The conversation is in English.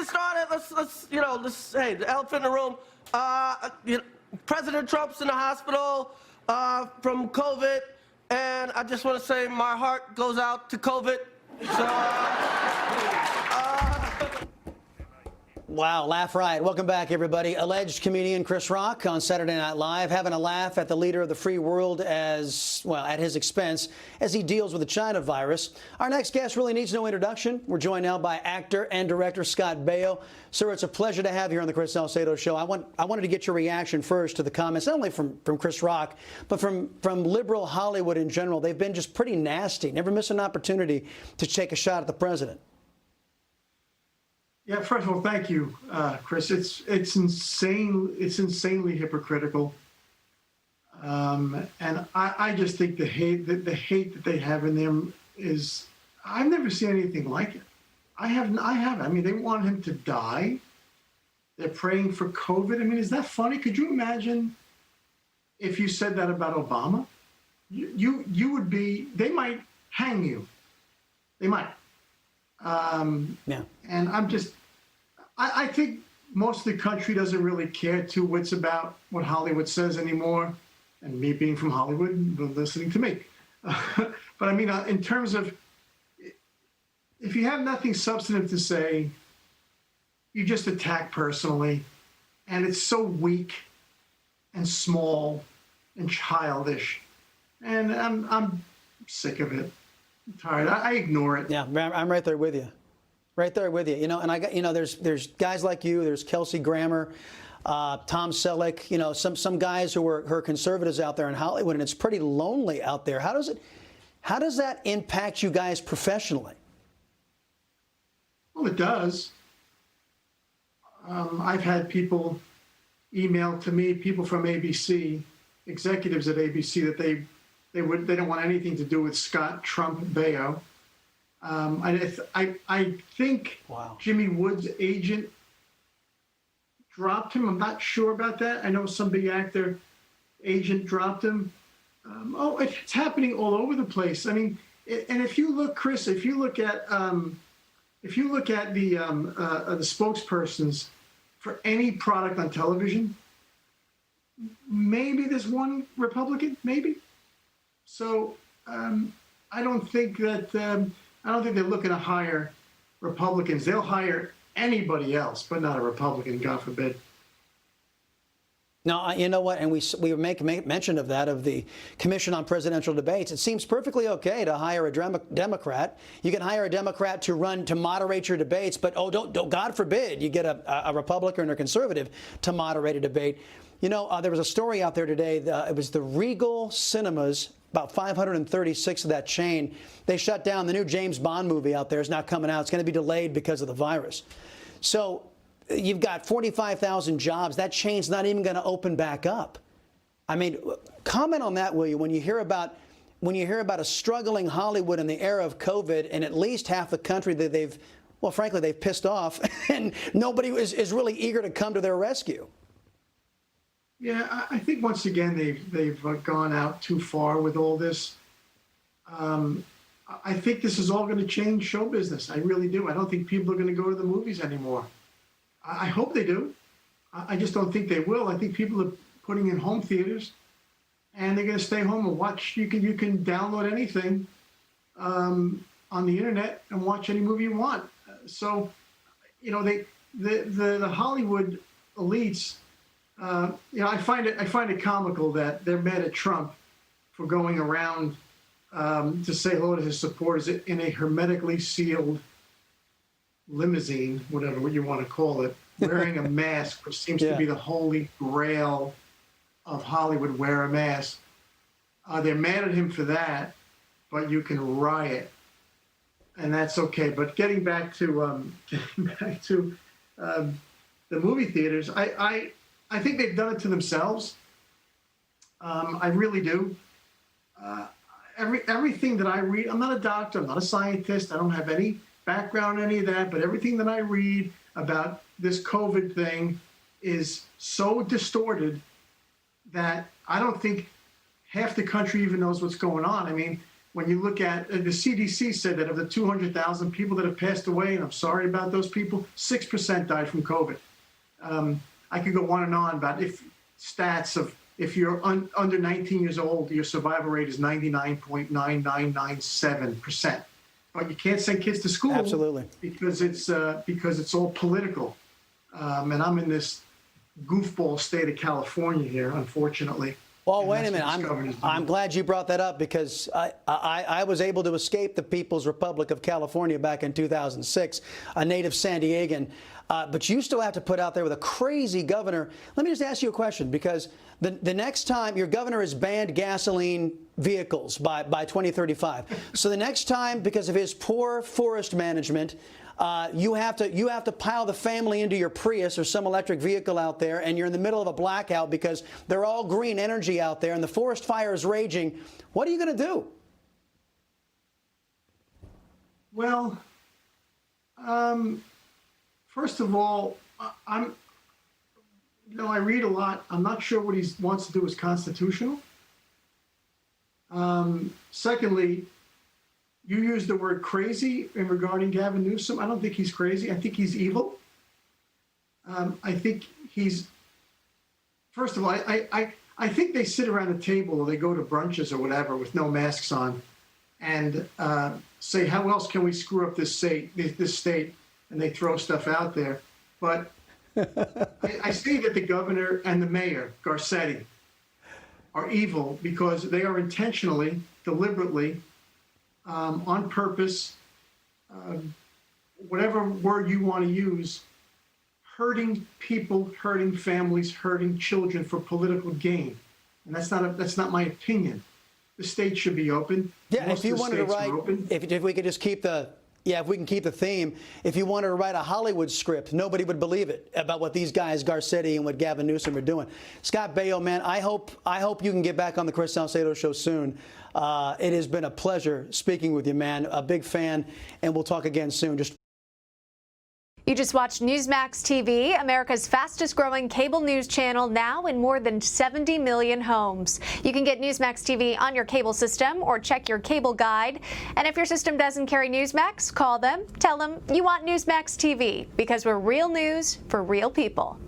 get started, hey, the elephant in the room. President Trump's in the hospital from COVID, and I just want to say my heart goes out to COVID. Wow, laugh riot. Welcome back, everybody. Alleged comedian Chris Rock on Saturday Night Live having a laugh at the leader of the free world as, well, at his expense as he deals with the China virus. Our next guest really needs no introduction. We're joined now by actor and director Scott Baio. Sir, it's a pleasure to have you here on the Chris Salcedo Show. I wanted to get your reaction first to the comments, not only from Chris Rock, but from liberal Hollywood in general. They've been just pretty nasty. Never miss an opportunity to take a shot at the president. Yeah, first of all, thank you, Chris. It's insane. It's insanely hypocritical, and I just think the hate that they have in them is, I've never seen anything like it. I haven't. I mean, they want him to die. They're praying for COVID. I mean, is that funny? Could you imagine if you said that about Obama? You would be. They might hang you. They might. Yeah. And I think most of the country doesn't really care two wits about what Hollywood says anymore. And me being from Hollywood, listening to me. But I mean, in terms of, if you have nothing substantive to say, you just attack personally. And it's so weak and small and childish. And I'm sick of it. I'm tired. I ignore it. Yeah, I'm right there with you. Right there with you. You know, and I got, you know, there's guys like you, there's Kelsey Grammer, Tom Selleck, you know, some guys who are conservatives out there in Hollywood, and it's pretty lonely out there. How does that impact you guys professionally? Well, it does. I've had people email to me, people from ABC, executives at ABC, that they don't want anything to do with Scott Trump Baio. I think wow. Jimmy Wood's agent dropped him. I'm not sure about that. I know some big actor agent dropped him. It's happening all over the place. I mean, and if you look, Chris, if you look at the spokespersons for any product on television, maybe there's one Republican, maybe. So I don't think they're looking to hire Republicans. They'll hire anybody else, but not a Republican, God forbid. No, you know what? And we make mention of that, of the Commission on Presidential Debates. It seems perfectly okay to hire a Democrat. You can hire a Democrat to moderate your debates, but don't God forbid you get a Republican or conservative to moderate a debate. You know, there was a story out there today. It was the Regal Cinemas. About 536 of that chain, they shut down. The new James Bond movie out there is not coming out. It's going to be delayed because of the virus. So you've got 45,000 jobs. That chain's not even going to open back up. I mean, comment on that, will you? When you hear about a struggling Hollywood in the era of COVID, and at least half the country that they've pissed off, and nobody is really eager to come to their rescue. Yeah, I think once again they've gone out too far with all this. I think this is all going to change show business. I really do. I don't think people are going to go to the movies anymore. I hope they do. I just don't think they will. I think people are putting in home theaters, and they're going to stay home and watch. You can download anything on the internet and watch any movie you want. So, you know, the Hollywood elites. You know, I find it comical that they're mad at Trump for going around to say hello to his supporters in a hermetically sealed limousine, whatever you want to call it, wearing a mask, which seems to be the holy grail of Hollywood. Wear a mask. They're mad at him for that, but you can riot, and that's okay. But getting back to the movie theaters, I think they've done it to themselves. I really do. Everything that I read, I'm not a doctor, I'm not a scientist, I don't have any background in any of that, but everything that I read about this COVID thing is so distorted that I don't think half the country even knows what's going on. I mean, when you look at the CDC said that of the 200,000 people that have passed away, and I'm sorry about those people, 6% died from COVID. I could go on and on about stats of if you're under 19 years old, your survival rate is 99.9997%. But you can't send kids to school. Absolutely. Because it's all political. And I'm in this goofball state of California here, unfortunately. Well, wait a minute. I'm glad you brought that up, because I was able to escape the People's Republic of California back in 2006, a native San Diegan. But you still have to put out there with a crazy governor. Let me just ask you a question, because the next time your governor has banned gasoline vehicles by 2035. So the next time, because of his poor forest management, you have to pile the family into your Prius or some electric vehicle out there, and you're in the middle of a blackout because they're all green energy out there and the forest fire is raging. What are you going to do? Well, first of all, I read a lot. I'm not sure what he wants to do is constitutional. Secondly, you used the word crazy in regarding Gavin Newsom. I don't think he's crazy. I think he's evil. I think he's, first of all, I think they sit around a table or they go to brunches or whatever with no masks on and say, how else can we screw up this state? And they throw stuff out there. But I say that the governor and the mayor, Garcetti, are evil because they are intentionally, deliberately, on purpose, whatever word you want to use, hurting people, hurting families, hurting children for political gain. And that's not my opinion. The state should be open. Yeah, Most if you of the wanted to states are write, open. if we could just keep the, if we can keep the theme, if you wanted to write a Hollywood script, nobody would believe it about what these guys, Garcetti and what Gavin Newsom are doing. Scott Baio, man, I hope you can get back on the Chris Salcedo Show soon. It has been a pleasure speaking with you, man. A big fan, and we'll talk again soon. You just watched Newsmax TV, America's fastest growing cable news channel, now in more than 70 million homes. You can get Newsmax TV on your cable system or check your cable guide. And if your system doesn't carry Newsmax, call them, tell them you want Newsmax TV, because we're real news for real people.